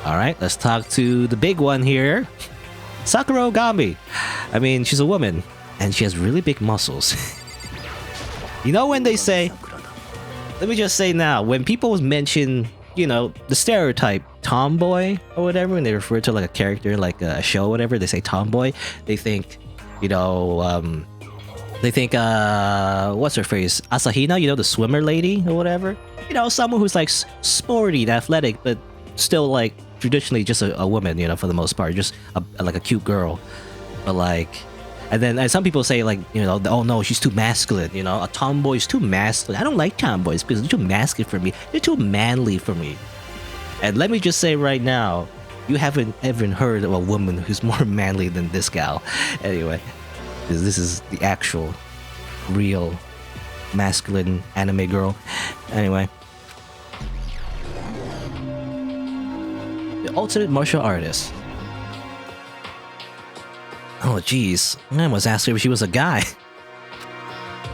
Alright, let's talk to the big one here. Sakura Ogami. I mean, she's a woman, and she has really big muscles. You know when they say... Let me just say now, when people mention, you know, the stereotype tomboy or whatever, when they refer to like a character, like a show or whatever, they say tomboy, they think, you know, what's her phrase? Asahina, you know, the swimmer lady or whatever? You know, someone who's like sporty and athletic, but still like traditionally just a woman, you know, for the most part, just like a cute girl. But like, and some people say like, you know, oh no, she's too masculine, you know, a tomboy is too masculine. I don't like tomboys because they're too masculine for me. They're too manly for me. And let me just say right now, you haven't ever heard of a woman who's more manly than this gal. Anyway, this is the actual, real, masculine anime girl. Anyway. The ultimate martial artist. Oh jeez, I almost asked her if she was a guy.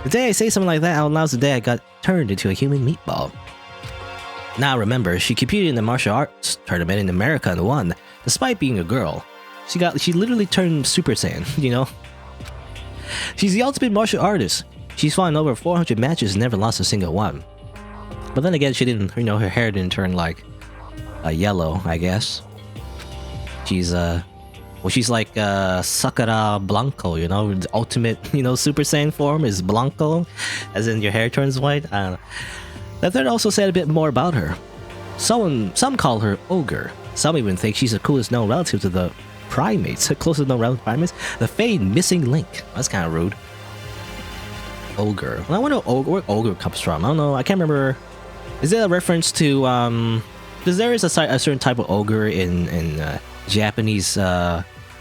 The day I say something like that out loud, the day I got turned into a human meatball. Now remember, she competed in the martial arts tournament in America and won, despite being a girl. She literally turned Super Saiyan, you know? She's the ultimate martial artist. She's fought in over 400 matches and never lost a single one. But then again, she didn't, you know, her hair didn't turn like yellow, I guess. She's she's like Sakura Blanco, you know, the ultimate, you know, Super Saiyan form is Blanco, as in your hair turns white. I don't know. That third also said a bit more about her. Some call her Ogre. Some even think she's the coolest known relative to the primates, closest known relative to primates, the famed missing link. That's kind of rude. Ogre. Well, I wonder where Ogre comes from. I don't know. I can't remember. Is it a reference to because there is a certain type of ogre in Japanese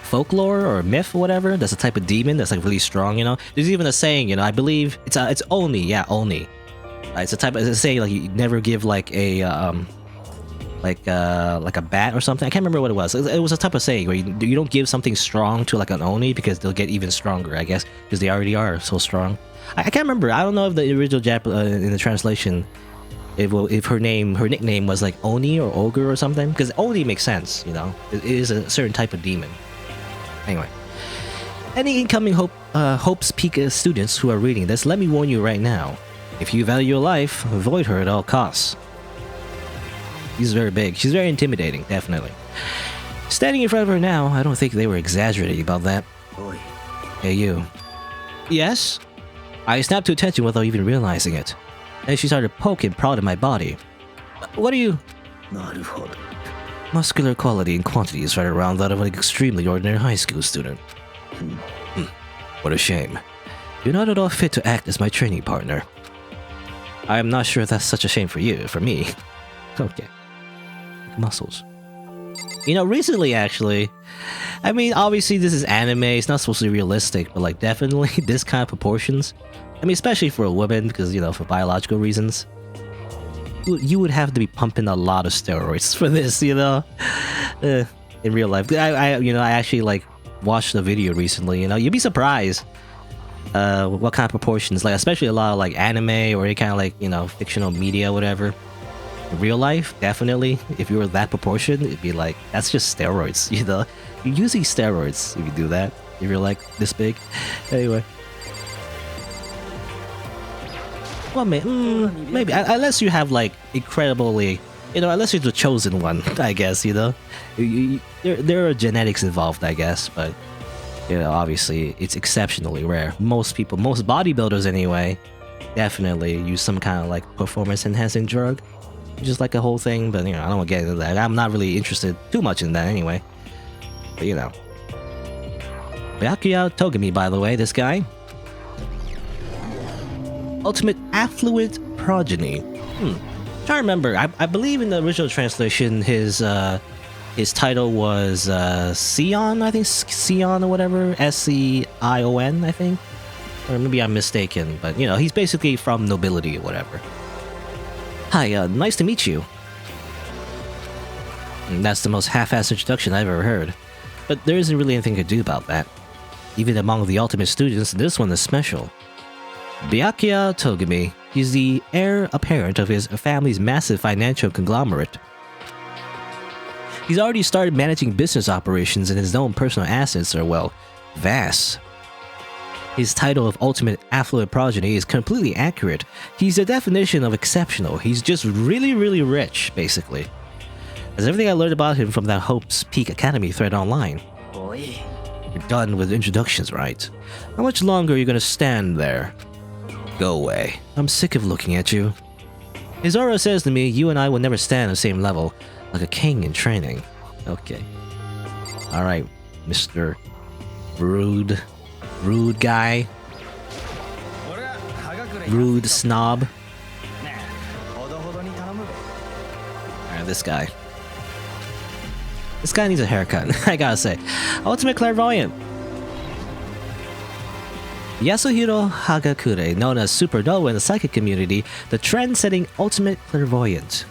folklore or myth or whatever. That's a type of demon that's like really strong, you know. There's even a saying, you know, I believe it's Oni, yeah, Oni. It's a type of, it's a saying like you never give like a bat or something. I can't remember what it was. It was a type of saying where you don't give something strong to like an Oni because they'll get even stronger, I guess, because they already are so strong. I can't remember. I don't know if the original in the translation, if her nickname was like Oni or Ogre or something, because Oni makes sense, you know. It is a certain type of demon. Anyway, any incoming Hope's Peak students who are reading this, let me warn you right now. If you value your life, avoid her at all costs. She's very big. She's very intimidating, definitely. Standing in front of her now, I don't think they were exaggerating about that. Oi. Hey, you. Yes? I snapped to attention without even realizing it. And she started poking proud of my body. What are you... Naruhodo. Muscular quality and quantity is right around that of an extremely ordinary high school student. What a shame. You're not at all fit to act as my training partner. I am not sure if that's such a shame for you, for me. Okay. Muscles. You know, recently actually, I mean, obviously this is anime, it's not supposed to be realistic, but like definitely this kind of proportions, I mean, especially for a woman, because, you know, for biological reasons, you would have to be pumping a lot of steroids for this, you know, in real life. I actually like watched the video recently, you know, you'd be surprised what kind of proportions, like especially a lot of like anime or any kind of like, you know, fictional media, whatever. In real life, definitely, if you were that proportion, it'd be like, that's just steroids, you know? You're using steroids if you do that, if you're like this big. Anyway. Well, maybe, unless you have like incredibly, you know, unless you're the chosen one, I guess, you know? There are genetics involved, I guess, but, you know, obviously, it's exceptionally rare. Most bodybuilders anyway, definitely use some kind of like performance-enhancing drug. Just like a whole thing, but you know, I don't want to get into that. I'm not really interested too much in that anyway. But you know. Byakuya Togami, by the way, this guy. Ultimate affluent progeny. Trying to remember, I believe in the original translation his title was Sion, I think, Sion or whatever, Scion, I think. Or maybe I'm mistaken, but you know, he's basically from nobility or whatever. Hi, nice to meet you. And that's the most half-assed introduction I've ever heard. But there isn't really anything to do about that. Even among the ultimate students, this one is special. Byakuya Togami, he's the heir apparent of his family's massive financial conglomerate. He's already started managing business operations and his own personal assets are, well, vast. His title of ultimate affluent progeny is completely accurate. He's the definition of exceptional. He's just really, really rich, basically. That's everything I learned about him from that Hope's Peak Academy thread online. You're done with introductions, right? How much longer are you gonna stand there? Go away. I'm sick of looking at you. Izora says to me, you and I will never stand on the same level, like a king in training. Okay. Alright, Mr. Rude guy. Rude snob. Alright, this guy. This guy needs a haircut, I gotta say. Ultimate Clairvoyant. Yasuhiro Hagakure, known as Supernova in the psychic community, the trend-setting ultimate clairvoyant.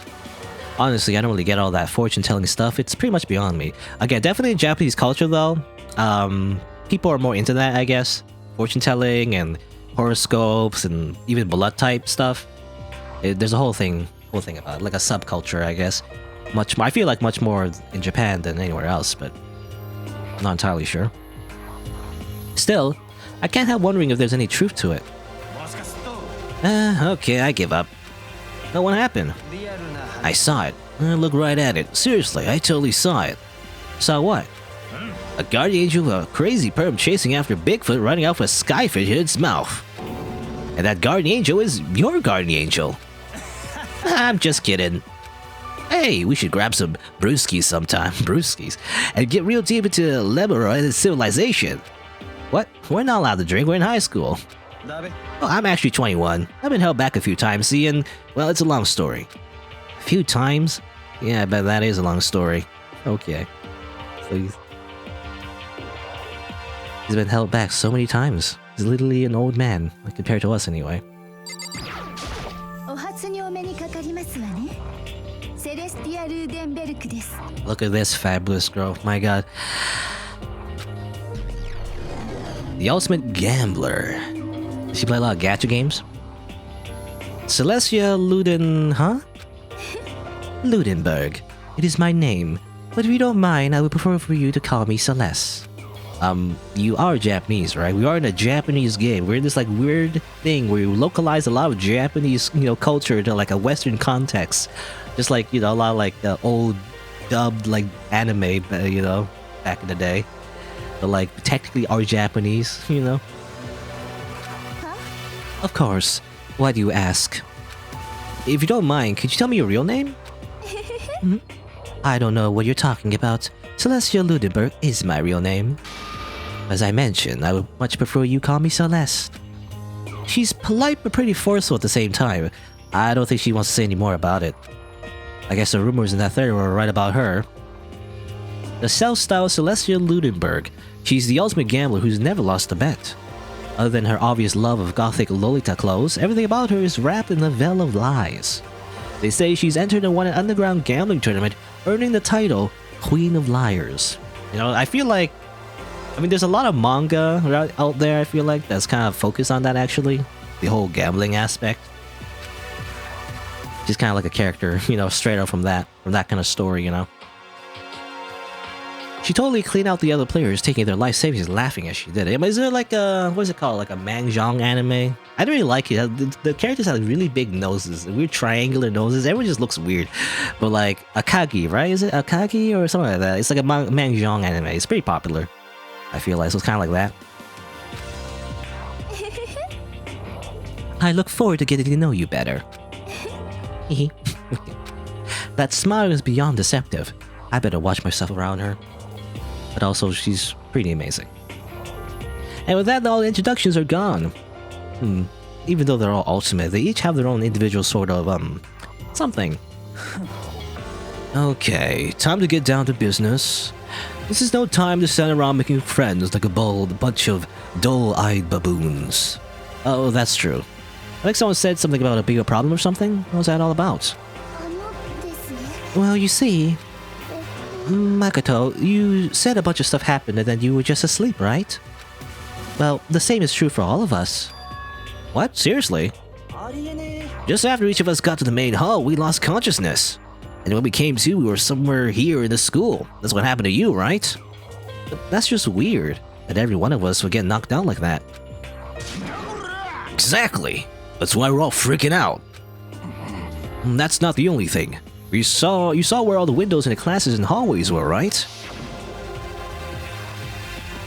Honestly, I don't really get all that fortune-telling stuff. It's pretty much beyond me. Again, definitely in Japanese culture, though. People are more into that, I guess. Fortune-telling and horoscopes and even blood type stuff. There's a whole thing about it, like a subculture, I guess. Much more, I feel like much more in Japan than anywhere else, but I'm not entirely sure. Still, I can't help wondering if there's any truth to it. Okay, I give up. But what happened? I saw it. I looked right at it. Seriously, I totally saw it. Saw what? A guardian angel with a crazy perm chasing after Bigfoot running out with a skyfish in its mouth. And that guardian angel is your guardian angel. I'm just kidding. Hey, we should grab some brewskis sometime, brewskis, and get real deep into Lemuroid and civilization. What? We're not allowed to drink, we're in high school. Oh, I'm actually 21. I've been held back a few times, see, and, well, it's a long story. A few times? Yeah, I bet that is a long story. Okay. Please. He's been held back so many times. He's literally an old man, like compared to us anyway. Look at this fabulous girl, my god. The ultimate gambler. Does she play a lot of gacha games? Celestia Luden, huh? Ludenberg. It is my name, but if you don't mind, I would prefer for you to call me Celeste. You are Japanese, right? We are in a Japanese game. We're in this like weird thing where you localize a lot of Japanese, culture to like a Western context. Just like, a lot of like old dubbed like anime, back in the day. But like technically are Japanese, Huh? Of course. Why do you ask? If you don't mind, could you tell me your real name? I don't know what you're talking about. Celestia Ludenberg is my real name. As I mentioned, I would much prefer you call me Celeste. She's polite but pretty forceful at the same time. I don't think she wants to say any more about it. I guess the rumors in that theory were right about her. The self-styled Celestia Ludenberg. She's the ultimate gambler who's never lost a bet. Other than her obvious love of gothic Lolita clothes, everything about her is wrapped in a veil of lies. They say she's entered and won an underground gambling tournament, earning the title Queen of Liars. I feel like... there's a lot of manga out there, I feel like, that's kind of focused on that, actually. The whole gambling aspect. She's kind of like a character, straight up from that kind of story, She totally cleaned out the other players, taking their life savings, laughing as she did it. Is there like a, what is it called, like a Manjong anime? I don't really like it. The characters have really big noses, weird triangular noses. Everyone just looks weird. But like Akagi, right? Is it Akagi or something like that? It's like a Manjong anime. It's pretty popular, I feel like. So it's kind of like that. I look forward to getting to know you better. That smile is beyond deceptive. I better watch myself around her. But also, she's pretty amazing. And with that, all the introductions are gone. Even though they're all ultimate, they each have their own individual sort of, something. Okay, time to get down to business. This is no time to stand around making friends like a bunch of dull-eyed baboons. Oh, that's true. I think someone said something about a bigger problem or something. What was that all about? Well, you see... Makoto, you said a bunch of stuff happened and then you were just asleep, right? Well, the same is true for all of us. What? Seriously? Just after each of us got to the main hall, we lost consciousness. And when we came to, we were somewhere here in the school. That's what happened to you, right? But that's just weird, that every one of us would get knocked down like that. Exactly! That's why we're all freaking out. And that's not the only thing. You saw where all the windows in the classes and hallways were, right?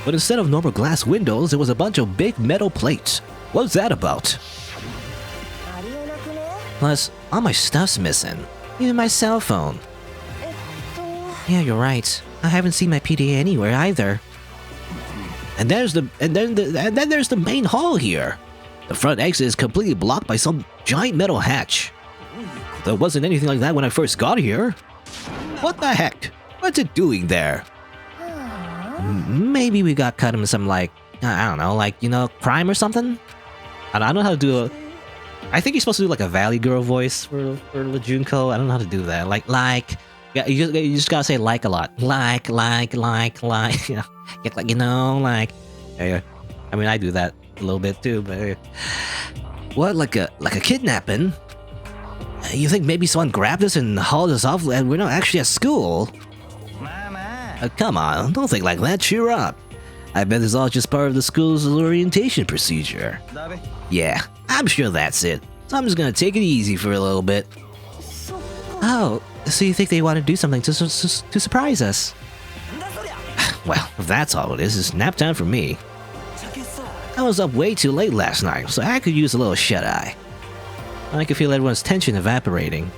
But instead of normal glass windows, there was a bunch of big metal plates. What's that about? Plus, all my stuff's missing. Even my cell phone. Yeah, you're right. I haven't seen my PDA anywhere either. And then there's the main hall here. The front exit is completely blocked by some giant metal hatch. There wasn't anything like that when I first got here. What the heck? What's it doing there? Maybe we got cut in some, like, I don't know, like, you know, crime or something? I don't know how to do a... I think you're supposed to do like a Valley Girl voice for the Junko. I don't know how to do that. Like, yeah, you just gotta say like a lot. Like, you know, get like, you know, like, yeah. I mean, I do that a little bit too, but what, like a kidnapping? You think maybe someone grabbed us and hauled us off and we're not actually at school? Come on, don't think like that, cheer up. I bet it's all just part of the school's orientation procedure. Yeah, I'm sure that's it. So I'm just gonna take it easy for a little bit. Oh, so you think they want to do something to surprise us? Well, if that's all it is, it's nap time for me. I was up way too late last night, so I could use a little shut-eye. I could feel everyone's tension evaporating.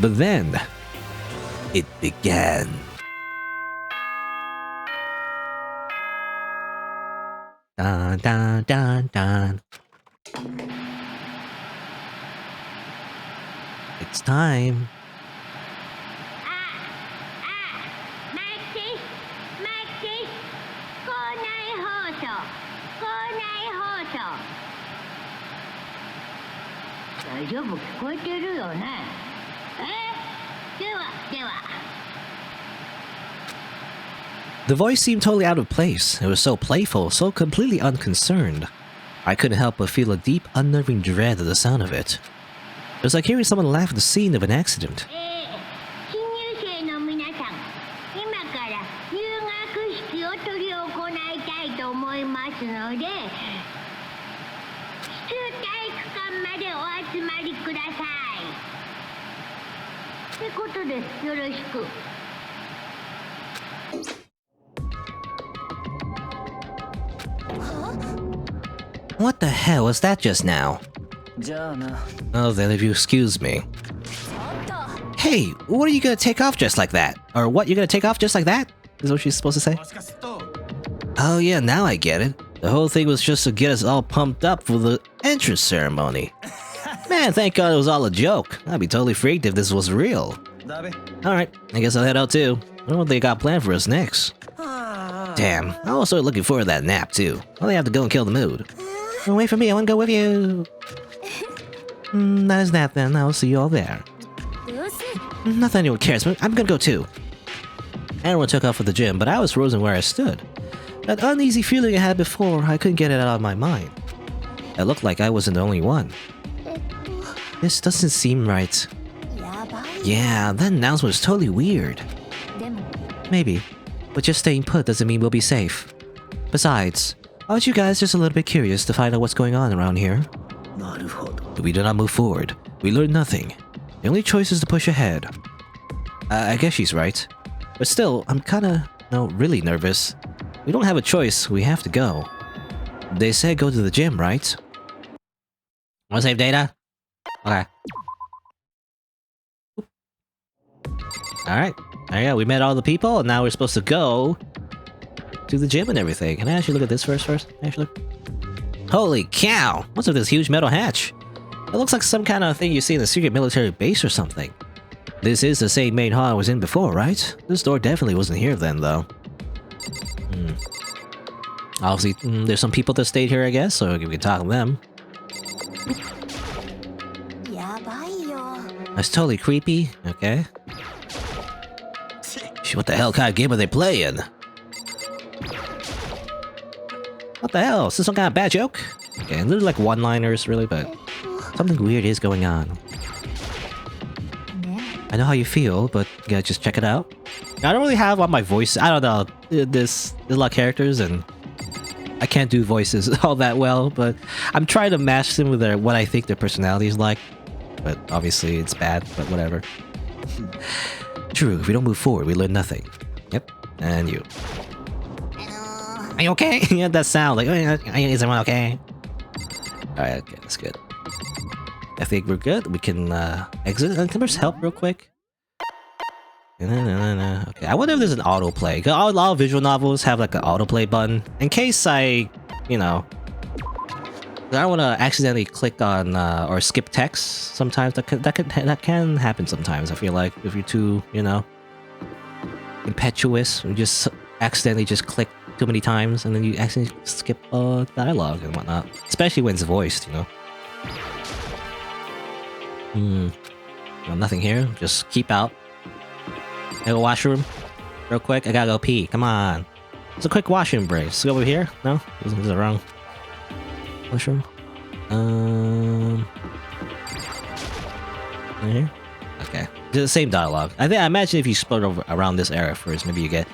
But then, it began. Dun dun dun dun. It's time. The voice seemed totally out of place. It was so playful, so completely unconcerned. I couldn't help but feel a deep, unnerving dread at the sound of it. It was like hearing someone laugh at the scene of an accident. What the hell was that just now? Oh, then if you excuse me. Hey, what are you gonna take off just like that? Or what, you're gonna take off just like that? Is what she's supposed to say? Oh yeah, now I get it. The whole thing was just to get us all pumped up for the entrance ceremony. Man, thank God it was all a joke. I'd be totally freaked if this was real. Alright, I guess I'll head out too. I wonder what they got planned for us next. Damn, I was sort of looking forward to that nap too. Well, they have to go and kill the mood. Oh, wait for me, I wanna go with you. That is that then, I'll see you all there. Not that anyone cares, but I'm gonna go too. Everyone took off for the gym, but I was frozen where I stood. That uneasy feeling I had before, I couldn't get it out of my mind. It looked like I wasn't the only one. This doesn't seem right. Yeah, that announcement was totally weird. Maybe, but just staying put doesn't mean we'll be safe. Besides, aren't you guys just a little bit curious to find out what's going on around here? If we do not move forward, we learn nothing. The only choice is to push ahead. I guess she's right. But still, I'm kinda, really nervous. We don't have a choice, we have to go. They said go to the gym, right? Wanna save data? Okay. Alright, there you go, we met all the people, and now we're supposed to go to the gym and everything. Can I actually look at this first? Actually, holy cow! What's with this huge metal hatch? It looks like some kind of thing you see in a secret military base or something. This is the same main hall I was in before, right? This door definitely wasn't here then, though. Obviously, there's some people that stayed here, I guess, so we can talk to them. That's totally creepy. Okay. What the hell kind of game are they playing? What the hell? Is this some kind of bad joke? Okay, they're like one-liners, really, but something weird is going on. I know how you feel, but you gotta just check it out. I don't really have on my voice. I don't know. There's a lot of characters, and I can't do voices all that well. But I'm trying to match them with what I think their personality is like. But obviously, it's bad. But whatever. True. If we don't move forward, we learn nothing. Yep. And you. Are you okay? You had that sound like, is everyone okay? Alright, okay, that's good. I think we're good. We can exit. Can we just help real quick? Okay, I wonder if there's an autoplay. A lot of visual novels have like an autoplay button. In case I don't want to accidentally click on or skip text. Sometimes that can happen. Sometimes I feel like if you're too impetuous, you just accidentally just click too many times, and then you accidentally skip dialogue and whatnot. Especially when it's voiced, you know. Well, nothing here. Just keep out. I go washroom real quick. I gotta go pee. Come on. It's a quick washroom break. Let's go over here. No, is it wrong? Washroom. Right here. Okay. It's the same dialogue. I imagine if you split over around this area first, maybe you get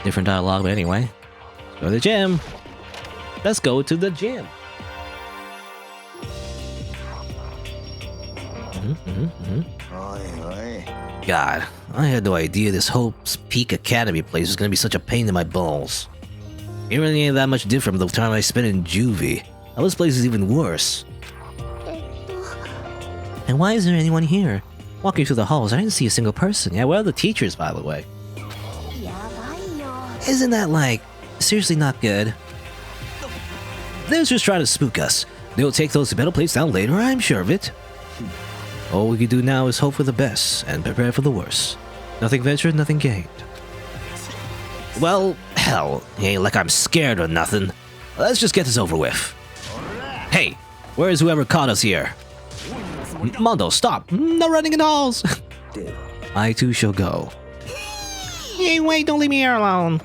different dialogue. But anyway, let's go to the gym. Let's go to the gym. God, I had no idea this Hope's Peak Academy place was gonna be such a pain in my balls. It really ain't that much different from the time I spent in juvie. Now this place is even worse. And why isn't there anyone here? Walking through the halls, I didn't see a single person. Yeah, where are the teachers, by the way? Isn't that, like, seriously not good? They're just trying to spook us. They'll take those metal plates down later, I'm sure of it. All we can do now is hope for the best and prepare for the worst. Nothing ventured, nothing gained. Well, hell, it ain't like I'm scared or nothing. Let's just get this over with. Hey, where's whoever caught us here? Mondo, stop! No running in the halls! I too shall go. Hey, wait, don't leave me here alone.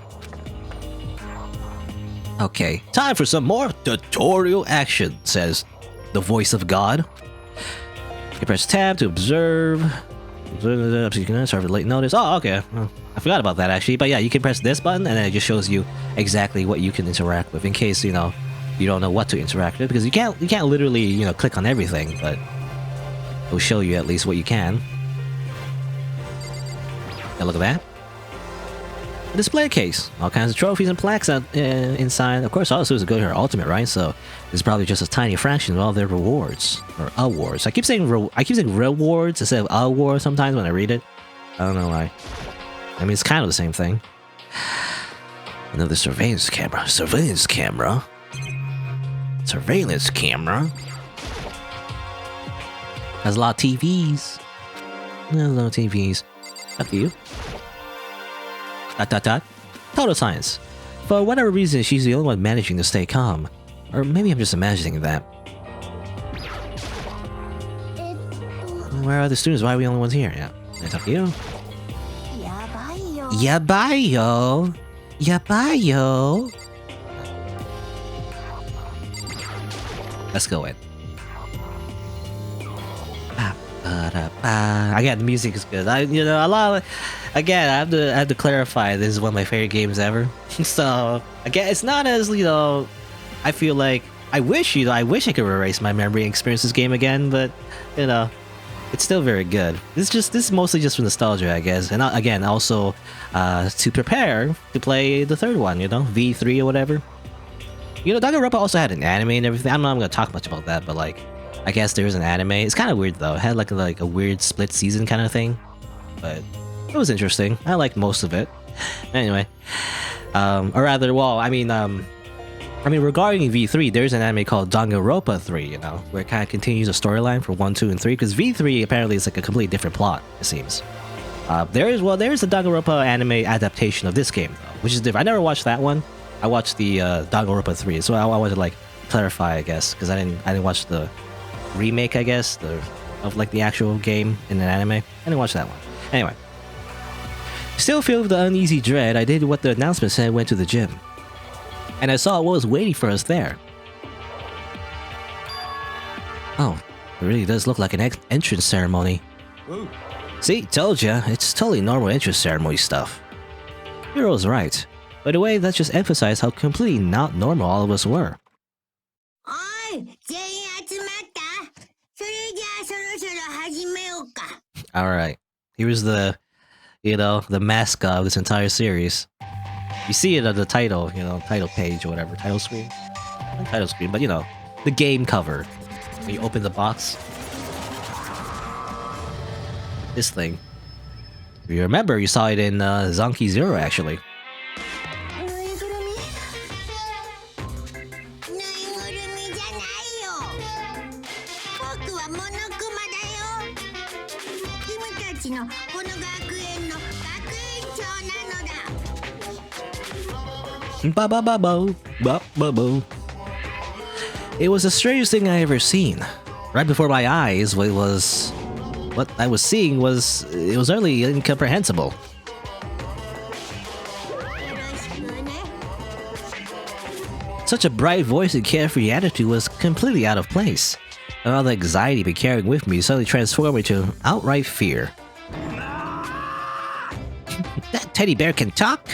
Okay, time for some more tutorial action, says the voice of God. You press tab to observe. You can start with late notice. Oh, okay. Oh, I forgot about that actually. But yeah, you can press this button and then it just shows you exactly what you can interact with in case, you don't know what to interact with, because you can't literally, click on everything, but it'll show you at least what you can. Yeah, look at that. A display case. All kinds of trophies and plaques inside. Of course, also is a good her ultimate, right? So it's probably just a tiny fraction of all their rewards or awards. I keep saying rewards instead of awards sometimes when I read it. I don't know why. I mean, it's kind of the same thing. Another surveillance camera. Surveillance camera. Surveillance camera. Has a lot of TVs. There's a lot of TVs. Up you. ... Total science. For whatever reason, she's the only one managing to stay calm. Or maybe I'm just imagining that. Where are the students? Why are we the only ones here? Yeah. Can I talk to you? Yabayo. Yabayo. Let's go in. Again, the music is good. Again, I have to clarify. This is one of my favorite games ever. So again, it's not as I feel like I wish I could erase my memory and experience this game again, but it's still very good. This is mostly just for nostalgia, I guess, and again also to prepare to play the third one. V3 or whatever. Danganronpa also had an anime and everything. I'm not gonna talk much about that, but I guess there is an anime. It's kind of weird though. It had like a weird split season kind of thing, but it was interesting. I liked most of it. Anyway, or rather, well, I mean, regarding V3, there's an anime called Danganronpa 3. Where it kind of continues a storyline for 1, 2, and 3. Because V3 apparently is like a completely different plot. It seems. There's a Danganronpa anime adaptation of this game though, which is different. I never watched that one. I watched the Danganronpa 3, so I wanted to clarify, I guess, because I didn't watch the remake, I guess, of the actual game in an anime. I didn't watch that one. Anyway, still filled with the uneasy dread, I did what the announcement said and went to the gym, and I saw what was waiting for us there. Oh, it really does look like an entrance ceremony. See, told ya, it's totally normal interest ceremony stuff. Hiro's right. By the way, that just emphasized how completely not normal all of us were. Alright, here's the, the mascot of this entire series. You see it on the title, title page or whatever, title screen? Not title screen, but the game cover. When you open the box. This thing. If you remember, you saw it in Zonky Zero, actually. Ba-ba-ba-bo. It was the strangest thing I ever seen. Right before my eyes, what I was seeing was utterly incomprehensible. Such a bright voice and carefree attitude was completely out of place, and all the anxiety I'd been carrying with me suddenly transformed into outright fear. That teddy bear can talk?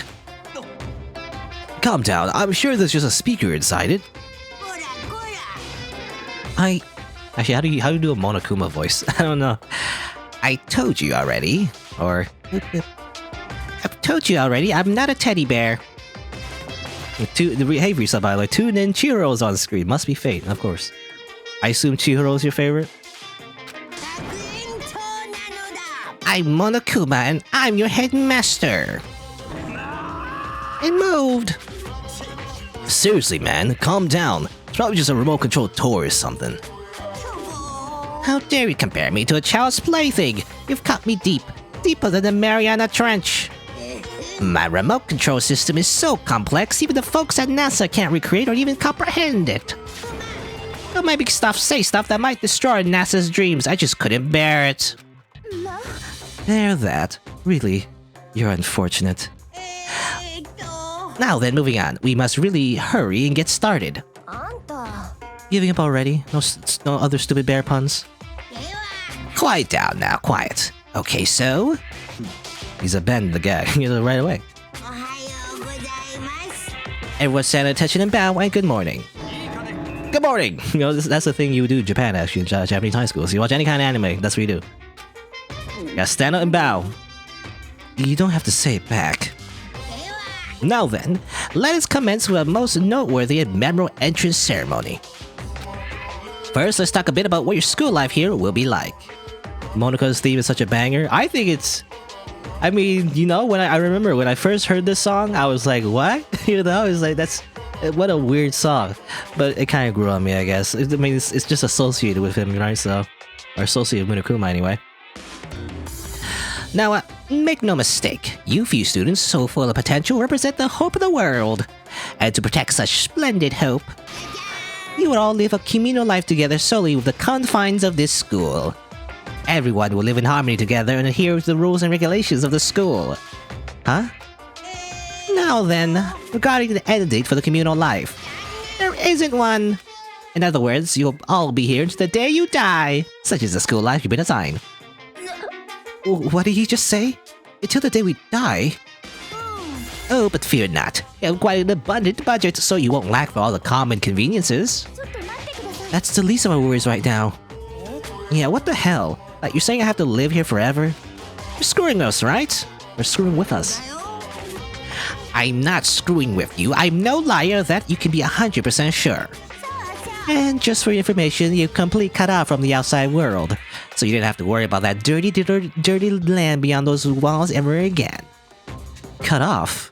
Calm down, I'm sure there's just a speaker inside it. Actually, how do you do a Monokuma voice? I don't know. I told you already. Or... I've told you already, I'm not a teddy bear. Hey, Risa, by the way, tune in Chihiro's on screen. Must be fate, of course. I assume Chihiro's your favorite? I'm Monokuma, and I'm your headmaster. It moved. Seriously, man, calm down. It's probably just a remote-controlled toy or something. How dare you compare me to a child's plaything? You've cut me deep, deeper than the Mariana Trench. My remote control system is so complex, even the folks at NASA can't recreate or even comprehend it. Don't make me say stuff that might destroy NASA's dreams. I just couldn't bear it. There, that. Really, you're unfortunate. Now then, moving on. We must really hurry and get started. Giving up already? No other stupid bear puns? Quiet down now, quiet. Okay, so... He's abandoned the gag right away. Everyone stand at attention and bow, and good morning. Good morning! That's the thing you would do in Japan, actually, in Japanese high schools. You watch any kind of anime, that's what you do. You gotta stand up and bow. You don't have to say it back. Now then, let us commence with a most noteworthy and memorable entrance ceremony. First, let's talk a bit about what your school life here will be like. Monika's theme is such a banger. I think it's... I mean, I remember when I first heard this song, I was like, what? I was like, that's... What a weird song. But it kind of grew on me, I guess. I mean, it's just associated with him, right? So... Or associated with Monokuma, anyway. Now, make no mistake, you few students so full of potential represent the hope of the world. And to protect such splendid hope, you will all live a communal life together solely with the confines of this school. Everyone will live in harmony together and adhere to the rules and regulations of the school. Huh? Now then, regarding the end date for the communal life, there isn't one. In other words, you'll all be here until the day you die, such is the school life you've been assigned. What did he just say? Until the day we die? Oh, but fear not. You have quite an abundant budget, so you won't lack for all the common conveniences. That's the least of our worries right now. Yeah, what the hell? Like, you're saying I have to live here forever? You're screwing us, right? Or screwing with us. I'm not screwing with you. I'm no liar, that you can be 100% sure. And just for your information, you're completely cut off from the outside world. So you didn't have to worry about that dirty land beyond those walls ever again. Cut off?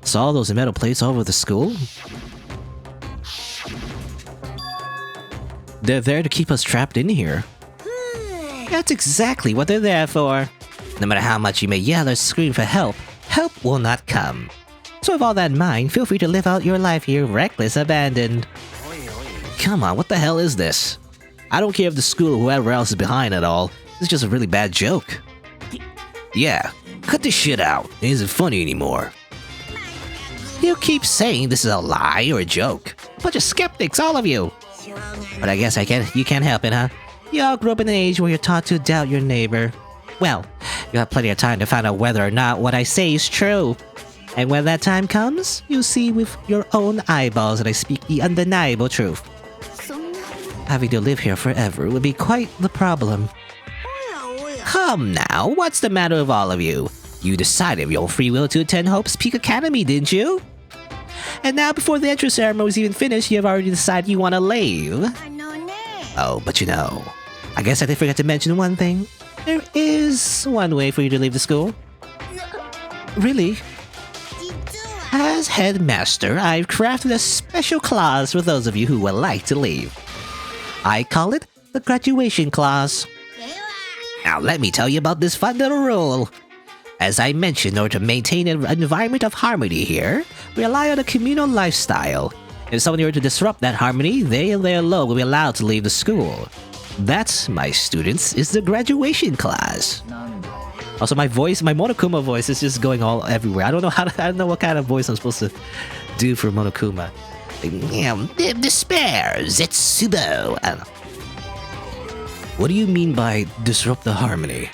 So all those metal plates all over the school? They're there to keep us trapped in here. That's exactly what they're there for. No matter how much you may yell or scream for help, help will not come. So with all that in mind, feel free to live out your life here reckless, abandoned. Come on, what the hell is this? I don't care if the school or whoever else is behind it all. This is just a really bad joke. Yeah, cut this shit out. It isn't funny anymore. You keep saying this is a lie or a joke. Bunch of skeptics, all of you. But I guess you can't help it, huh? You all grew up in an age where you're taught to doubt your neighbor. Well, you have plenty of time to find out whether or not what I say is true. And when that time comes, you'll see with your own eyeballs that I speak the undeniable truth. Having to live here forever would be quite the problem. Come now, what's the matter with all of you? You decided of your free will to attend Hope's Peak Academy, didn't you? And now before the entrance ceremony was even finished, you have already decided you want to leave. Oh, but you know, I guess I did forget to mention one thing. There is one way for you to leave the school. Really? As headmaster, I've crafted a special clause for those of you who would like to leave. I call it the graduation clause. Now let me tell you about this fun little rule. As I mentioned, in order to maintain an environment of harmony here, we rely on a communal lifestyle. If someone were to disrupt that harmony, they and they alone will be allowed to leave the school. That, my students, is the graduation class. Also, my Monokuma voice is just going all everywhere. I don't know what kind of voice I'm supposed to do for Monokuma. Despair, Zetsubo. What do you mean by disrupt the harmony?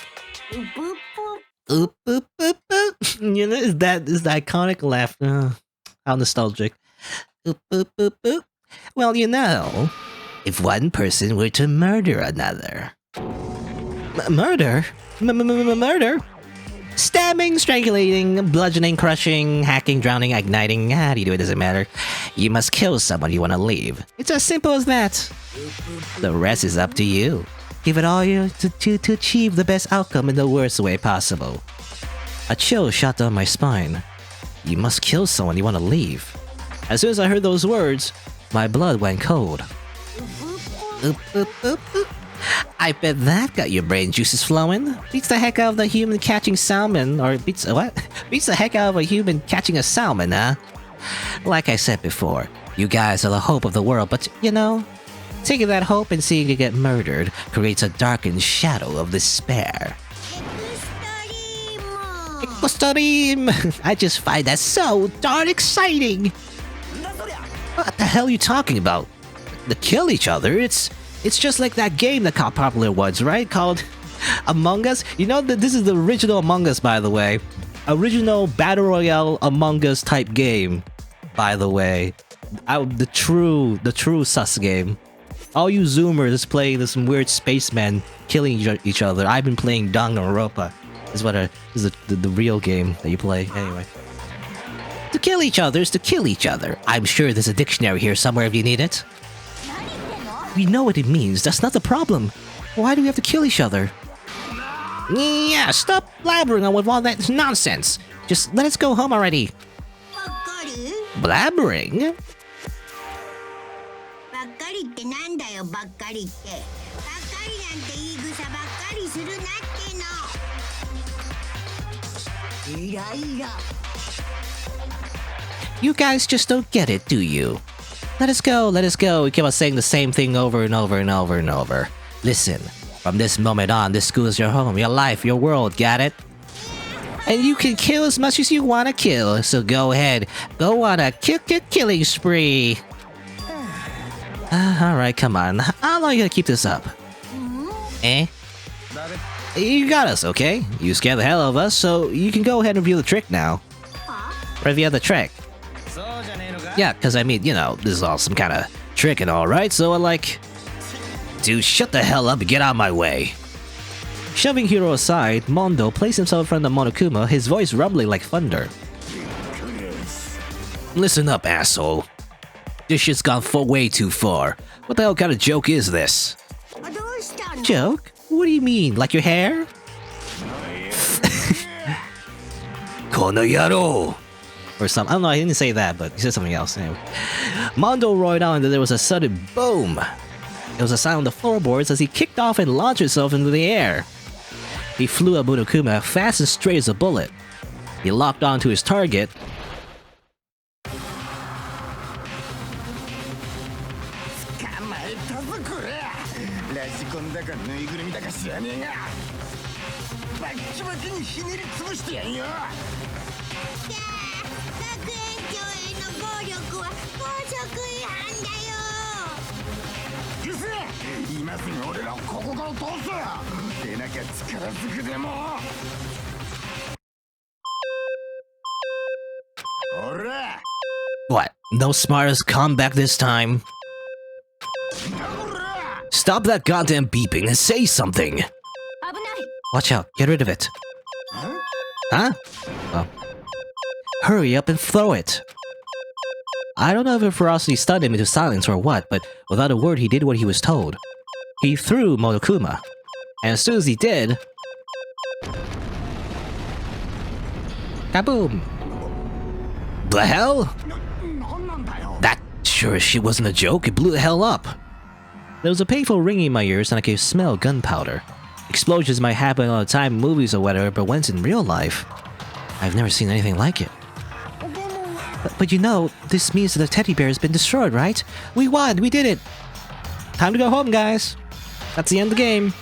Oop, oop, oop, oop. You know, is the iconic laugh. How nostalgic. Oop, oop, oop, oop. Well, you know, if one person were to murder another. Murder? Murder? Stabbing, strangulating, bludgeoning, crushing, hacking, drowning, igniting. How do you do it? Doesn't matter. You must kill someone you want to leave. It's as simple as that. The rest is up to you. Give it all you to achieve the best outcome in the worst way possible. A chill shot down my spine. You must kill someone you want to leave. As soon as I heard those words, my blood went cold. Oop, oop, oop, oop. I bet that got your brain juices flowing. Beats the heck out of the human catching salmon, or beats the heck out of a human catching a salmon, huh? Like I said before, you guys are the hope of the world, but you know, taking that hope and seeing you get murdered creates a darkened shadow of despair. I just find that so darn exciting! What the hell are you talking about? To kill each other? It's just like that game that caught popular once, right? Called Among Us? You know that this is the original Among Us, by the way. Original Battle Royale Among Us type game, by the way. The true sus game. All you Zoomers playing some weird spacemen killing each other. I've been playing Danganronpa. Is the real game that you play. Anyway. To kill each other is to kill each other. I'm sure there's a dictionary here somewhere if you need it. We know what it means, that's not the problem. Why do we have to kill each other? Yeah, stop blabbering on with all that nonsense. Just let us go home already. Blabbering? You guys just don't get it, do you? Let us go, let us go. We keep on saying the same thing over and over and over and over. Listen, from this moment on, this school is your home, your life, your world, got it? And you can kill as much as you want to kill, so go ahead. Go on a killing spree. Alright, come on. How long are you gonna keep this up? Eh? You got us, okay? You scared the hell out of us, so you can go ahead and reveal the trick now. Reveal the trick. Yeah, because I mean, you know, this is all some kind of trick and all, right? So I'm like, dude, shut the hell up and get out of my way. Shoving Hiro aside, Mondo placed himself in front of Monokuma, his voice rumbling like thunder. Listen up, asshole. This shit's gone way too far. What the hell kind of joke is this? Joke? What do you mean, like your hair? Kono yaro! Or something. I don't know, I didn't say that, but he said something else. Anyway. Mondo roared out and there was a sudden boom. There was a sound on the floorboards as he kicked off and launched himself into the air. He flew at Monokuma fast and straight as a bullet. He locked onto his target. What? No smartest comeback this time? Stop that goddamn beeping and say something! Watch out, get rid of it. Huh? Oh. Hurry up and throw it! I don't know if her ferocity stunned him into silence or what, but without a word he did what he was told. He threw Monokuma. And as soon as he did... Kaboom! The hell? That sure as shit wasn't a joke, it blew the hell up. There was a painful ringing in my ears and I could smell gunpowder. Explosions might happen all the time in movies or whatever, but when it's in real life, I've never seen anything like it. But you know, this means that the teddy bear has been destroyed, right? We won! We did it! Time to go home, guys. That's the end of the game.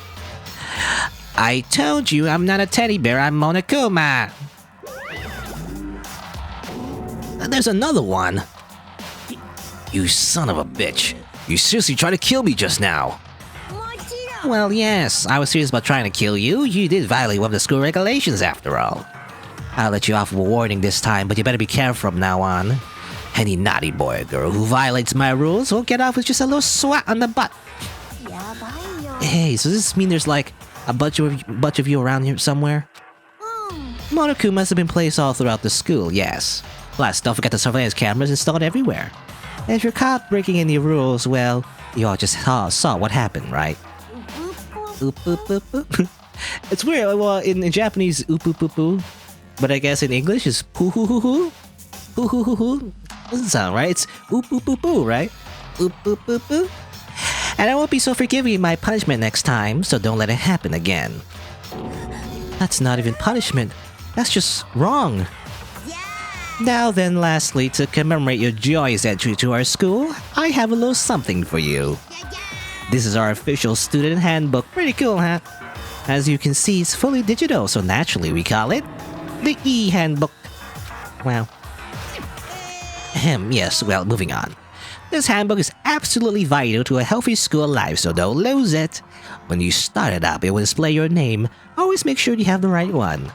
I told you I'm not a teddy bear, I'm Monokuma! There's another one! You son of a bitch! You seriously tried to kill me just now! Well, yes, I was serious about trying to kill you. You did violate one of the school regulations after all. I'll let you off with a warning this time, but you better be careful from now on. Any naughty boy or girl who violates my rules will get off with just a little swat on the butt. Hey, so does this mean there's like a bunch of you around here somewhere? Monokuma must have been placed all throughout the school, yes. Plus, don't forget the surveillance cameras installed everywhere. And if you're caught breaking any rules, well, you all just saw what happened, right? Oop, oop, oop, oop. It's weird, well, in Japanese, oop, oop, oop, oop. But I guess in English, it's poo hoo hoo hoo. Poo hoo hoo hoo. Doesn't sound right, it's oop, oop, oop, oop, right? Oop, oop, oop, oop. And I won't be so forgiving in my punishment next time, so don't let it happen again. That's not even punishment. That's just wrong. Now then, lastly, to commemorate your joyous entry to our school, I have a little something for you. This is our official student handbook. Pretty cool, huh? As you can see, it's fully digital, so naturally we call it the e-handbook. Wow. Yes, well, moving on. This handbook is absolutely vital to a healthy school life, so don't lose it. When you start it up, it will display your name. Always make sure you have the right one.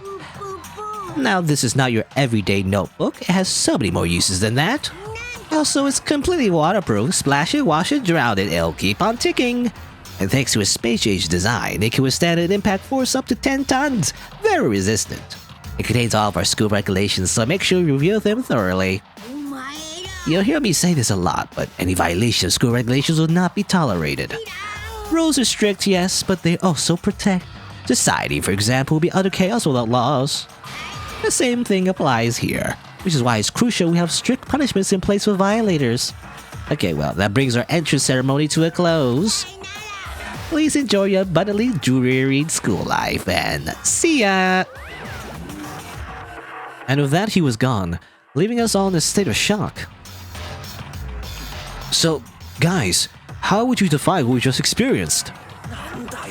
Now, this is not your everyday notebook. It has so many more uses than that. Also, it's completely waterproof. Splash it, wash it, drown it. It'll keep on ticking. And thanks to its space-age design, it can withstand an impact force up to 10 tons. Very resistant. It contains all of our school regulations, so make sure you review them thoroughly. You'll hear me say this a lot, but any violation of school regulations will not be tolerated. Rules are strict, yes, but they also protect. Society, for example, will be utter chaos without laws. The same thing applies here, which is why it's crucial we have strict punishments in place for violators. Okay, well, that brings our entrance ceremony to a close. Please enjoy your abundantly dreary school life, and see ya! And with that, he was gone, leaving us all in a state of shock. So, guys, how would you define what we just experienced?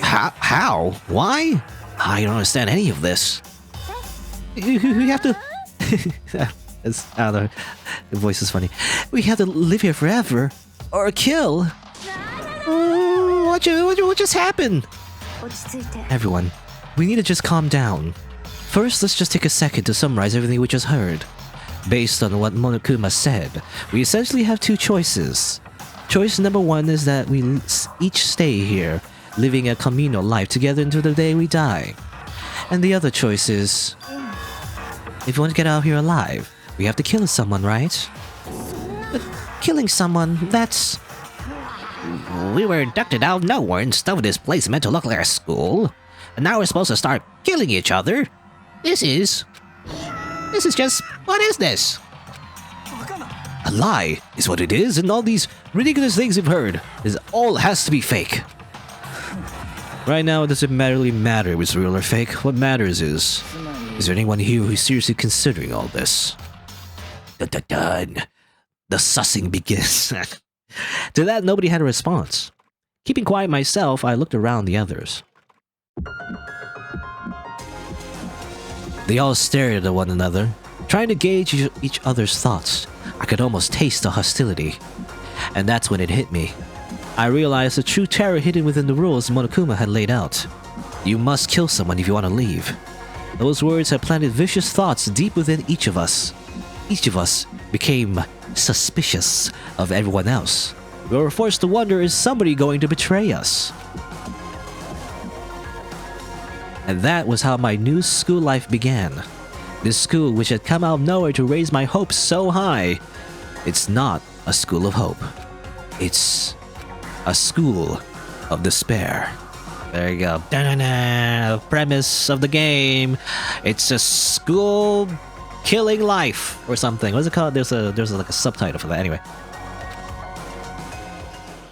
How? Why? I don't understand any of this. We have to... I don't know. The voice is funny. We have to live here forever. Or kill. What just happened? Everyone, we need to just calm down. First, let's just take a second to summarize everything we just heard. Based on what Monokuma said, we essentially have two choices. Choice number one is that we each stay here, living a communal life together until the day we die. And the other choice is... if you want to get out of here alive, we have to kill someone, right? But killing someone, that's... We were inducted out of nowhere and stuff this place meant to look like a school. And now we're supposed to start killing each other? This is just... what is this? A lie is what it is, and all these ridiculous things you've heard is all has to be fake. Right now, it doesn't really matter if it's real or fake. What matters is there anyone here who's seriously considering all this? Dun dun dun. The sussing begins. To that, nobody had a response. Keeping quiet myself, I looked around the others. They all stared at one another, trying to gauge each other's thoughts. I could almost taste the hostility. And that's when it hit me. I realized the true terror hidden within the rules Monokuma had laid out. You must kill someone if you want to leave. Those words had planted vicious thoughts deep within each of us. Each of us became suspicious of everyone else. We were forced to wonder, is somebody going to betray us? And that was how my new school life began. This school, which had come out of nowhere to raise my hopes so high, it's not a school of hope. It's a school of despair. There you go. Da-na-na. Premise of the game. It's a school killing life or something. What's it called? There's like a subtitle for that. Anyway.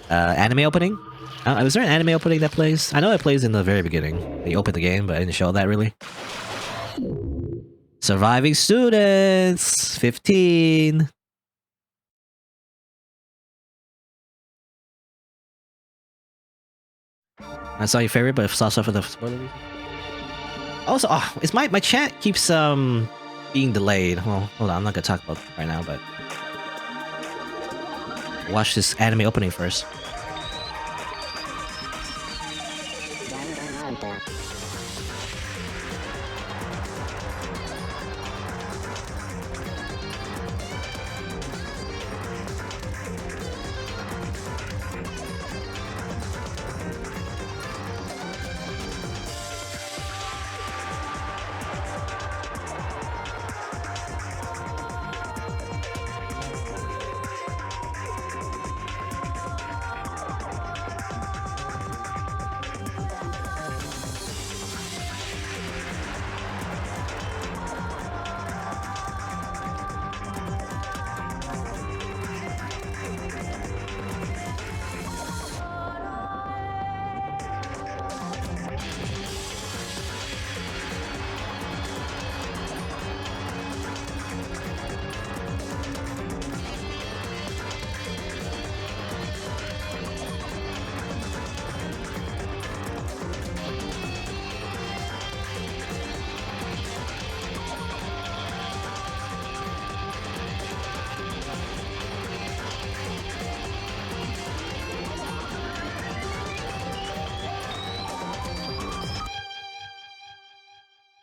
Anime opening? Is there an anime opening that plays? I know it plays in the very beginning. They opened the game, but I didn't show that really. Surviving students! 15! I saw your favorite, but I saw stuff for the spoiler reason. Also, it's my chat keeps being delayed. Well, hold on, I'm not gonna talk about it right now, but watch this anime opening first.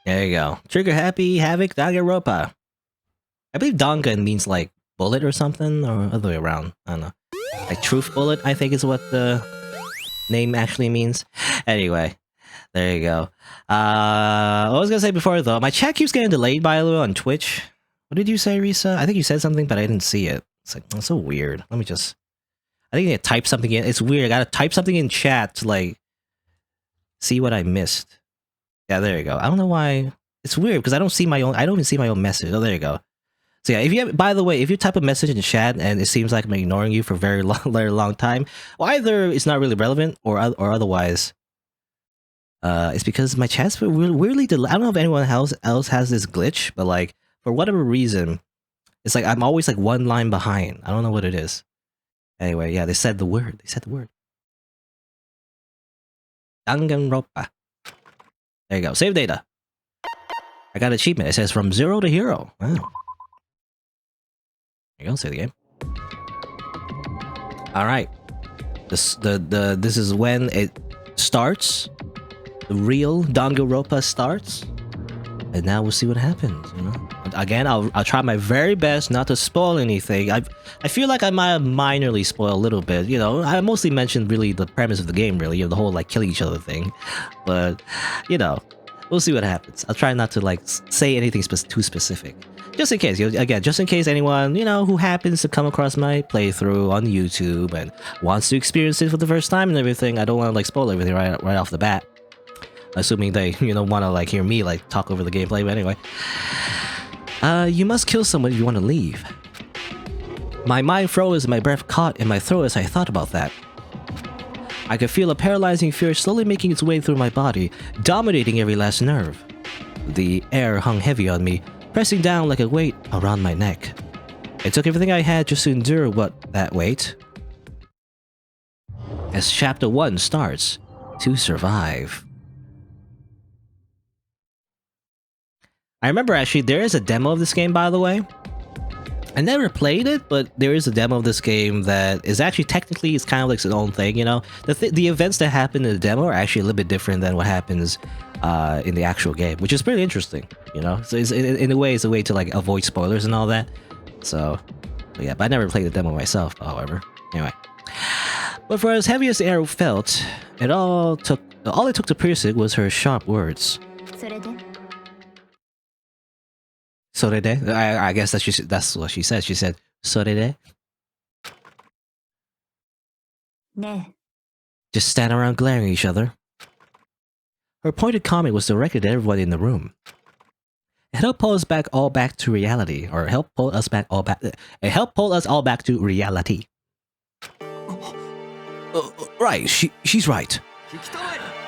There you go. Trigger happy, havoc, Danganronpa. I believe Dangan means like bullet or something, or other way around. I don't know. Like truth bullet, I think is what the name actually means. Anyway, there you go. What I was gonna say before though, my chat keeps getting delayed by the way on Twitch. What did you say, Risa? I think you said something, but I didn't see it. It's like, it's so weird. Let me just... I think I need to type something in. It's weird. I gotta type something in chat to like see what I missed. Yeah, there you go. I don't know why. It's weird because I don't see my own. I don't even see my own message. Oh, there you go. So yeah, if you have, by the way, if you type a message in chat and it seems like I'm ignoring you for a very long time, well, either it's not really relevant or otherwise, it's because my chat's weirdly delayed. I don't know if anyone else has this glitch, but like for whatever reason, it's like I'm always like one line behind. I don't know what it is. Anyway, yeah, they said the word. They said the word. Danganronpa. There you go. Save data. I got an achievement. It says from 0 to hero. Wow. There you go. Save the game. All right. This is when it starts. The real Danganronpa starts. And now we'll see what happens. You know. Again, I'll try my very best not to spoil anything. I feel like I might have minorly spoiled a little bit. You know, I mostly mentioned really the premise of the game. Really, you know, the whole like killing each other thing. But you know, we'll see what happens. I'll try not to like say anything too specific, just in case. You know, again, just in case anyone who happens to come across my playthrough on YouTube and wants to experience it for the first time and everything. I don't want to like spoil everything right off the bat. Assuming they, want to like hear me like talk over the gameplay, but anyway. You must kill someone if you want to leave. My mind froze and my breath caught in my throat as I thought about that. I could feel a paralyzing fear slowly making its way through my body, dominating every last nerve. The air hung heavy on me, pressing down like a weight around my neck. It took everything I had just to endure that weight. As Chapter 1 starts, to survive. I remember actually there is a demo of this game, by the way. I never played it, but there is a demo of this game that is actually technically it's kind of like its own thing, you know? The events that happen in the demo are actually a little bit different than what happens in the actual game, which is pretty interesting, you know? So in a way, it's a way to like avoid spoilers and all that. So, but yeah, but I never played the demo myself, however. Anyway. But for as heavy as the arrow felt, all it took to pierce it was her sharp words. Sorede? I guess that's what she said. She said, Sorede? Just stand around glaring at each other. Her pointed comment was directed at everyone in the room. It helped pull us all back to reality, or help pull us all back to reality. Right, she's right.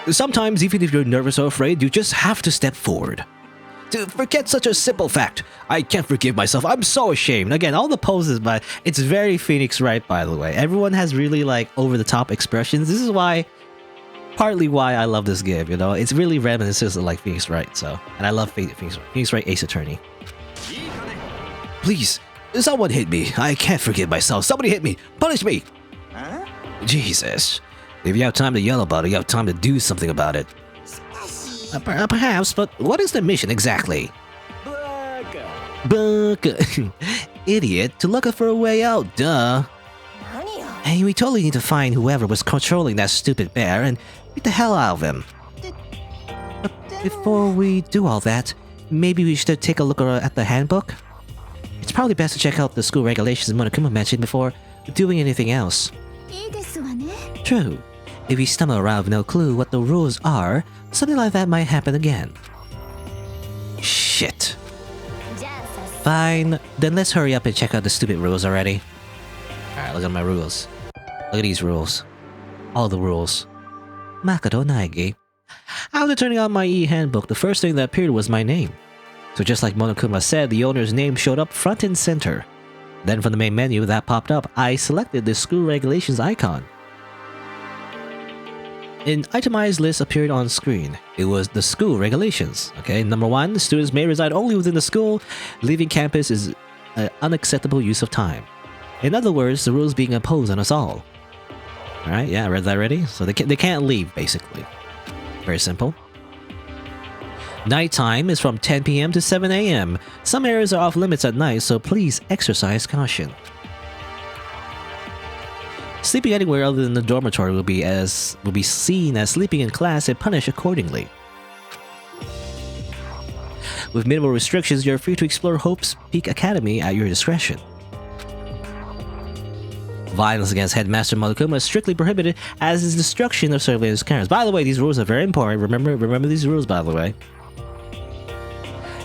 Sometimes, even if you're nervous or afraid, you just have to step forward. To forget such a simple fact. I can't forgive myself. I'm so ashamed. Again, all the poses, but it's very Phoenix Wright, by the way. Everyone has really like over-the-top expressions. This is partly why I love this game, you know? It's really reminiscent of like Phoenix Wright, so. And I love Phoenix Wright Ace Attorney. Please, someone hit me. I can't forgive myself. Somebody hit me. Punish me. Huh? Jesus. If you have time to yell about it, you have time to do something about it. Perhaps, but what is the mission exactly? Baka. Idiot, to look for a way out, duh. Hey, we totally need to find whoever was controlling that stupid bear and beat the hell out of him. But before we do all that, maybe we should take a look at the handbook? It's probably best to check out the school regulations Monokuma mentioned before doing anything else. True. If you stumble around with no clue what the rules are, something like that might happen again. Shit. Fine, then let's hurry up and check out the stupid rules already. Alright, look at my rules. Look at these rules. All the rules. Makoto Naegi. After turning on my e-handbook, the first thing that appeared was my name. So just like Monokuma said, the owner's name showed up front and center. Then from the main menu that popped up, I selected the school regulations icon. An itemized list appeared on screen. It was the school regulations. Okay, number 1, students may reside only within the school. Leaving campus is an unacceptable use of time. In other words, the rules being imposed on us all. Alright, yeah, I read that already. So they can't leave, basically. Very simple. Nighttime is from 10 PM to 7 AM. Some areas are off limits at night, so please exercise caution. Sleeping anywhere other than the dormitory will be seen as sleeping in class and punished accordingly. With minimal restrictions, you're free to explore Hope's Peak Academy at your discretion. Violence against Headmaster Monokuma is strictly prohibited, as is destruction of surveillance cameras. By the way, these rules are very important. Remember these rules, by the way.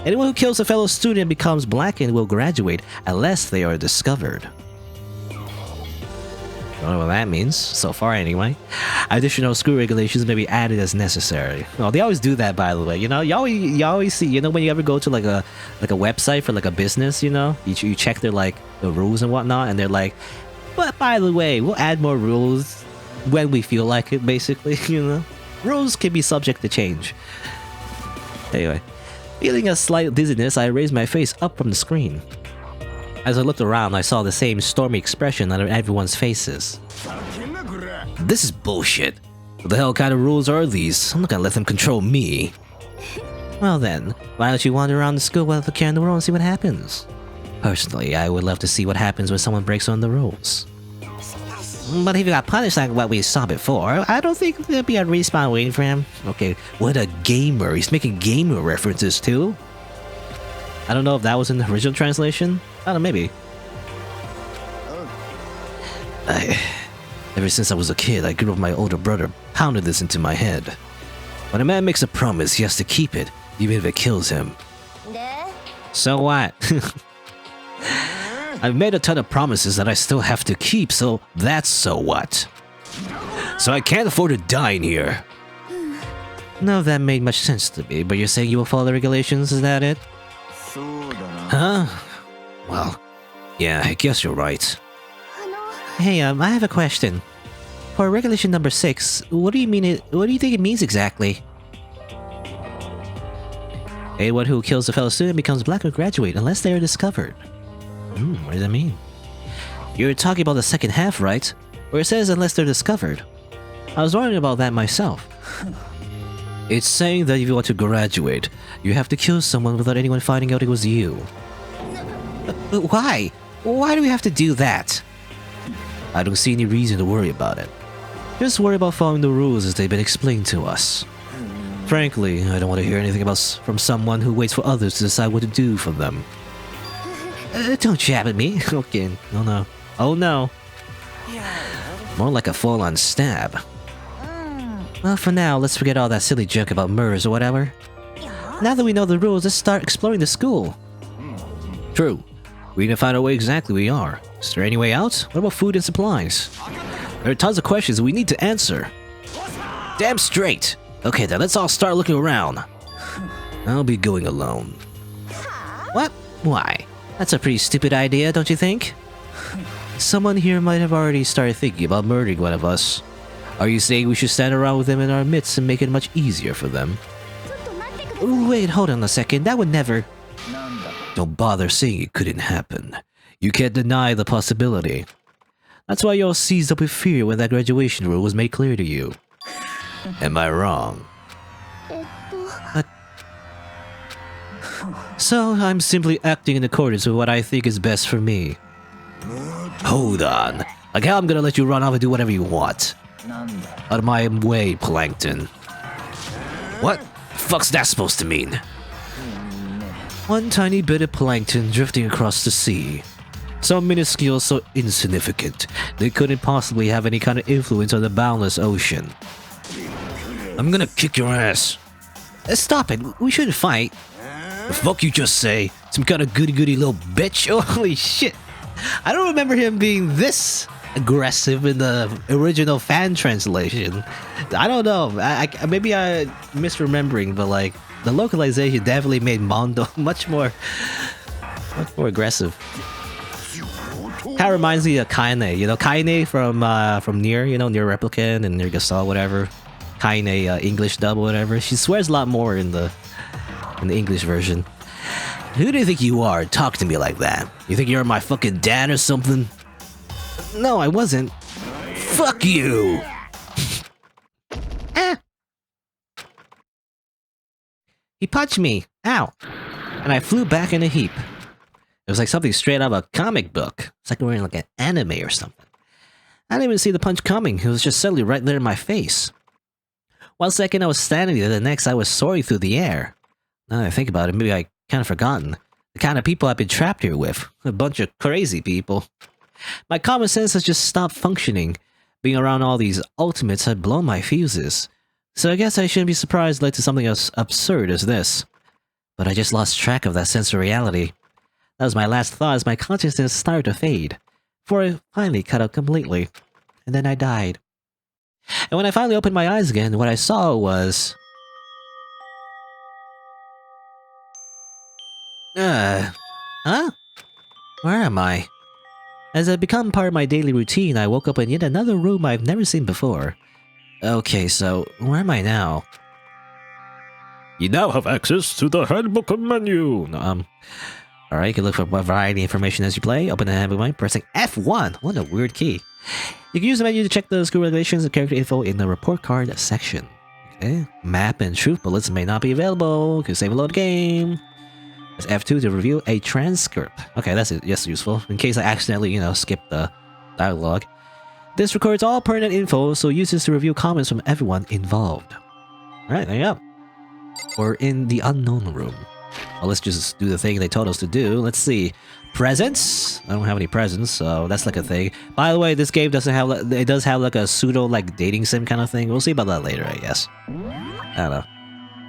Anyone who kills a fellow student and becomes blackened will graduate unless they are discovered. Don't know what that means, so far anyway. Additional school regulations may be added as necessary. Well, they always do that, by the way. You know, you always see. You know, when you ever go to like a website for like a business, you know, you check their like the rules and whatnot, and they're like, but by the way, we'll add more rules when we feel like it. Basically, you know, rules can be subject to change. Anyway, feeling a slight dizziness, I raised my face up from the screen. As I looked around, I saw the same stormy expression on everyone's faces. This is bullshit. What the hell kind of rules are these? I'm not gonna let them control me. Well then, why don't you wander around the school without a care in the world and see what happens? Personally, I would love to see what happens when someone breaks on the rules. But if you got punished like what we saw before, I don't think there'd be a respawn waiting for him. Okay, what a gamer. He's making gamer references too. I don't know if that was in the original translation. I don't know, maybe. Ever since I was a kid, I grew up with my older brother pounded this into my head. When a man makes a promise, he has to keep it, even if it kills him. So what? I've made a ton of promises that I still have to keep, so that's so what? So I can't afford to die in here. None of that made much sense to me, but you're saying you will follow the regulations, is that it? Huh? Well, yeah, I guess you're right. Hey, I have a question. For regulation number 6, what do you think it means exactly? Anyone who kills a fellow student becomes black or graduate unless they are discovered. What does that mean? You're talking about the second half, right? Where it says unless they're discovered. I was wondering about that myself. It's saying that if you want to graduate, you have to kill someone without anyone finding out it was you. Why? Why do we have to do that? I don't see any reason to worry about it. Just worry about following the rules as they've been explained to us. Frankly, I don't want to hear anything from someone who waits for others to decide what to do for them. Don't jab at me. Okay, oh no. Oh no. More like a full-on stab. Well, for now, let's forget all that silly joke about murders or whatever. Now that we know the rules, let's start exploring the school. True. We need to find out where exactly we are. Is there any way out? What about food and supplies? There are tons of questions we need to answer. Damn straight! Okay then, let's all start looking around. I'll be going alone. What? Why? That's a pretty stupid idea, don't you think? Someone here might have already started thinking about murdering one of us. Are you saying we should stand around with them in our midst and make it much easier for them? Wait, hold on a second, that would never... Don't bother saying it couldn't happen. You can't deny the possibility. That's why you all seized up with fear when that graduation rule was made clear to you. Am I wrong? But... So, I'm simply acting in accordance with what I think is best for me. Hold on. Like how I'm gonna let you run off and do whatever you want. Out of my way, Plankton. What the fuck's that supposed to mean? One tiny bit of plankton drifting across the sea. So minuscule, so insignificant, they couldn't possibly have any kind of influence on the boundless ocean. I'm gonna kick your ass. Stop it, we shouldn't fight. The fuck you just say? Some kind of goody-goody little bitch? Holy shit. I don't remember him being this aggressive in the original fan translation. I don't know. Maybe I'm misremembering, but like the localization definitely made Mondo much more aggressive. Kind of reminds me of Kaine. You know, Kaine from Nier. You know, Nier Replicant and Nier Gestalt, whatever. Kaine English dub, or whatever. She swears a lot more in the English version. Who do you think you are? Talk to me like that. You think you're my fucking dad or something? No, I wasn't. Fuck you! Ah! He punched me. Ow! And I flew back in a heap. It was like something straight out of a comic book. It's like wearing like an anime or something. I didn't even see the punch coming. It was just suddenly right there in my face. One second I was standing there, the next I was soaring through the air. Now that I think about it, maybe I kind of forgotten. The kind of people I've been trapped here with. A bunch of crazy people. My common sense has just stopped functioning. Being around all these ultimates had blown my fuses. So I guess I shouldn't be surprised led to something as absurd as this. But I just lost track of that sense of reality. That was my last thought as my consciousness started to fade. Before it finally cut out completely. And then I died. And when I finally opened my eyes again, what I saw was... Huh? Where am I? As it become part of my daily routine, I woke up in yet another room I've never seen before. Okay, so where am I now? You now have access to the Handbook Menu. Alright, you can look for a variety of information as you play. Open the Handbook Menu, pressing F1. What a weird key. You can use the menu to check the school regulations and character info in the report card section. Okay, map and truth bullets may not be available. You can save and load the game. Press F2 to review a transcript. Okay, that's useful. In case I accidentally, skip the dialogue. This records all pertinent info, so use this to review comments from everyone involved. Alright, there you go. We're in the unknown room. Well, let's just do the thing they told us to do. Let's see. Presents? I don't have any presents, so that's like a thing. By the way, this game doesn't have... It does have like a pseudo, dating sim kind of thing. We'll see about that later, I guess. I don't know.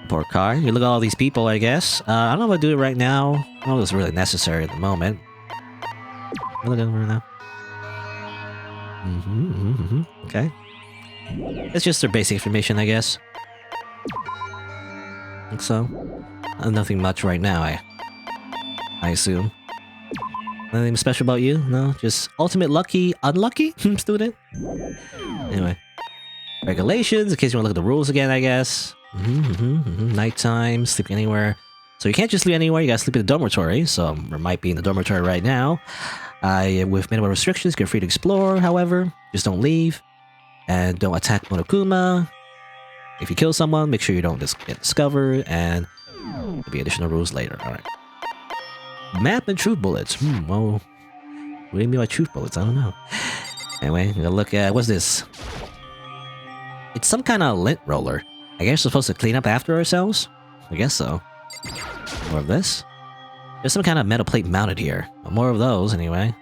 Report card. You look at all these people, I guess. I don't know if I do it right now. I don't know if it's really necessary at the moment. I look at them right now. Okay. It's just their basic information, I guess. I think so. Nothing much right now, I assume. Anything special about you? No? Just ultimate lucky, unlucky student? Anyway. Regulations, in case you want to look at the rules again, I guess. Nighttime, sleep anywhere. So you can't just sleep anywhere, you gotta sleep in the dormitory, so we might be in the dormitory right now. With minimal restrictions, you're free to explore, however, just don't leave. And don't attack Monokuma. If you kill someone, make sure you don't get discovered, and there'll be additional rules later. Alright. Map and truth bullets. Well, what do you mean by truth bullets? I don't know. Anyway, we're gonna look at, what's this? It's some kind of lint roller. I guess we're supposed to clean up after ourselves? I guess so. More of this? There's some kind of metal plate mounted here. More of those, anyway.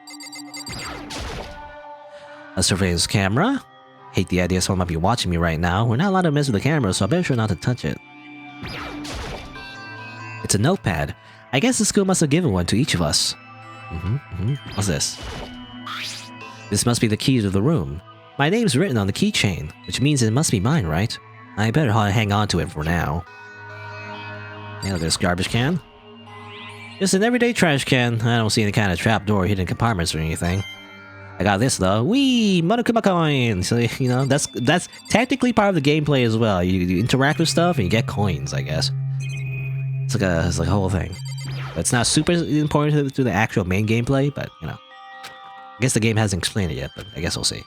A surveillance camera. Hate the idea someone might be watching me right now. We're not allowed to mess with the camera, so I better sure not to touch it. It's a notepad. I guess the school must have given one to each of us. What's this? This must be the key to the room. My name's written on the keychain, which means it must be mine, right? I better hang on to it for now. Yeah, there's garbage can. Just an everyday trash can. I don't see any kind of trapdoor or hidden compartments or anything. I got this though. Wee! Monokuma coins! So, you know, that's technically part of the gameplay as well. You interact with stuff and you get coins, I guess. It's like a whole thing. But it's not super important to the actual main gameplay, but, you know. I guess the game hasn't explained it yet, but I guess we'll see.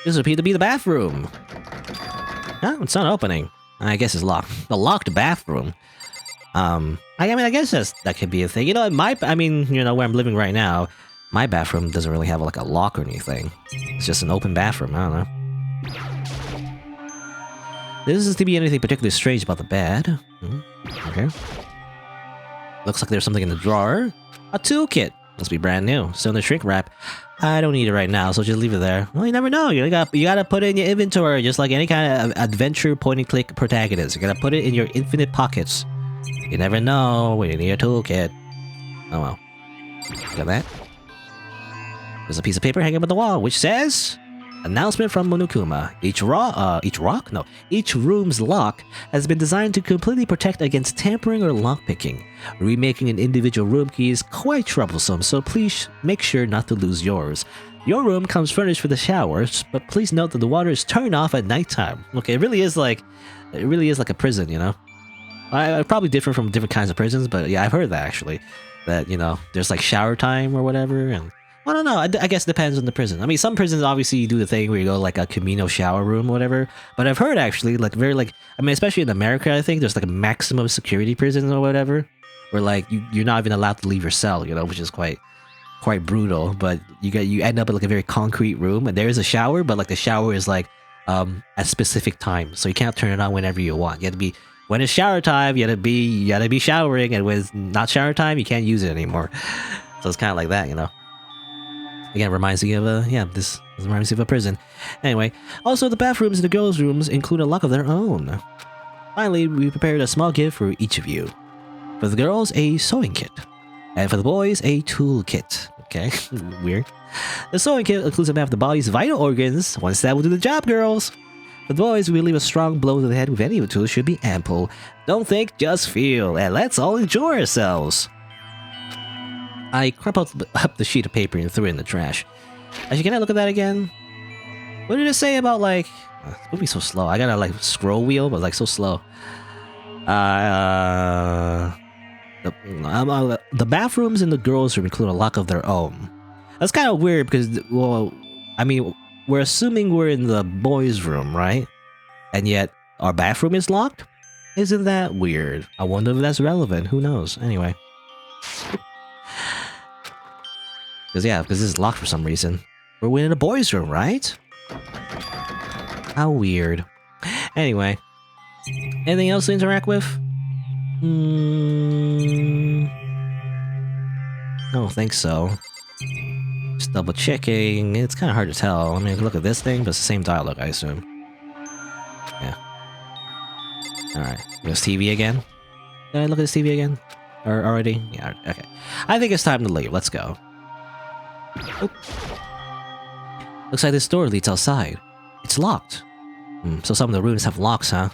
This would appear to be the bathroom. Huh? It's not opening. I guess it's locked. The locked bathroom. I mean, I guess that could be a thing. You know, you know, where I'm living right now, my bathroom doesn't really have like a lock or anything. It's just an open bathroom. I don't know. There doesn't seem to be anything particularly strange about the bed. Okay. Looks like there's something in the drawer. A toolkit. Must be brand new. Still in the shrink wrap. I don't need it right now, so just leave it there. Well, you never know. You gotta put it in your inventory, just like any kind of adventure point-and-click protagonist. You gotta put it in your infinite pockets. You never know when you need a toolkit. Oh well. Got that? There's a piece of paper hanging up on the wall, which says... Announcement from Monokuma. Each room's lock has been designed to completely protect against tampering or lockpicking. Remaking an individual room key is quite troublesome, so please make sure not to lose yours. Your room comes furnished with a shower, but please note that the water is turned off at nighttime. Okay, it really is like a prison, you know? Probably different from different kinds of prisons, but yeah, I've heard that actually. That, you know, there's like shower time or whatever, and I don't know, I guess it depends on the prison. I mean, some prisons obviously do the thing where you go like a communal shower room or whatever, but I've heard actually, like I mean, especially in America, I think there's like a maximum security prison or whatever, where like you're not even allowed to leave your cell, you know, which is quite brutal, but you end up in like a very concrete room, and there is a shower, but like the shower is like at specific time, so you can't turn it on whenever you want. You have to be, when it's shower time, you gotta be showering, and when it's not shower time, you can't use it anymore. So it's kind of like that, you know. Again, reminds me of this reminds me of a prison. Anyway, also the bathrooms in the girls' rooms include a lock of their own. Finally, we prepared a small gift for each of you. For the girls, a sewing kit. And for the boys, a tool kit. Okay, weird. The sewing kit includes a map of the body's vital organs. One stab will do the job, girls. For the boys, we leave a strong blow to the head with any of the tools should be ample. Don't think, just feel, and let's all enjoy ourselves. I crumpled up the sheet of paper and threw it in the trash. Actually, can I look at that again? What did it say about, like... It's moving so slow. I gotta, like, scroll wheel, but, like, so slow. The bathrooms in the girls' room include a lock of their own. That's kind of weird because, well, I mean, we're assuming we're in the boys' room, right? And yet, our bathroom is locked? Isn't that weird? I wonder if that's relevant. Who knows? Anyway. Because this is locked for some reason. We're in a boys' room, right? How weird. Anyway. Anything else to interact with? I don't think so. Just double checking. It's kind of hard to tell. I mean, look at this thing, but it's the same dialogue, I assume. Yeah. Alright. There's TV again. Did I look at this TV again? Or already? Yeah, okay. I think it's time to leave. Let's go. Oh. Looks like this door leads outside. It's locked. So some of the rooms have locks, huh?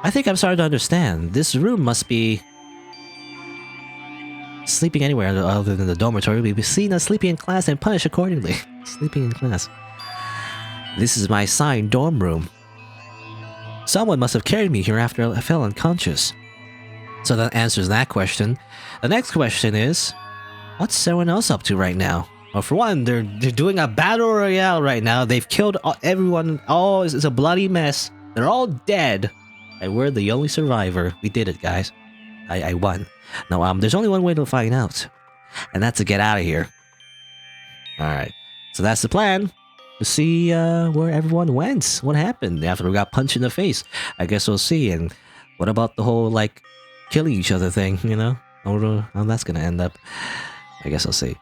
I think I'm starting to understand. This room must be... Sleeping anywhere other than the dormitory will be seen as sleeping in class and punished accordingly. Sleeping in class. This is my assigned dorm room. Someone must have carried me here after I fell unconscious. So that answers that question. The next question is, what's everyone else up to right now? Well, for one, they're doing a battle royale right now. They've killed everyone. Oh, it's a bloody mess. They're all dead. And we're the only survivor. We did it, guys. I won. No, there's only one way to find out. And that's to get out of here. Alright. So that's the plan. To see where everyone went. What happened after we got punched in the face. I guess we'll see. And what about the whole, like, killing each other thing, you know? How that's gonna end up. I guess I'll see.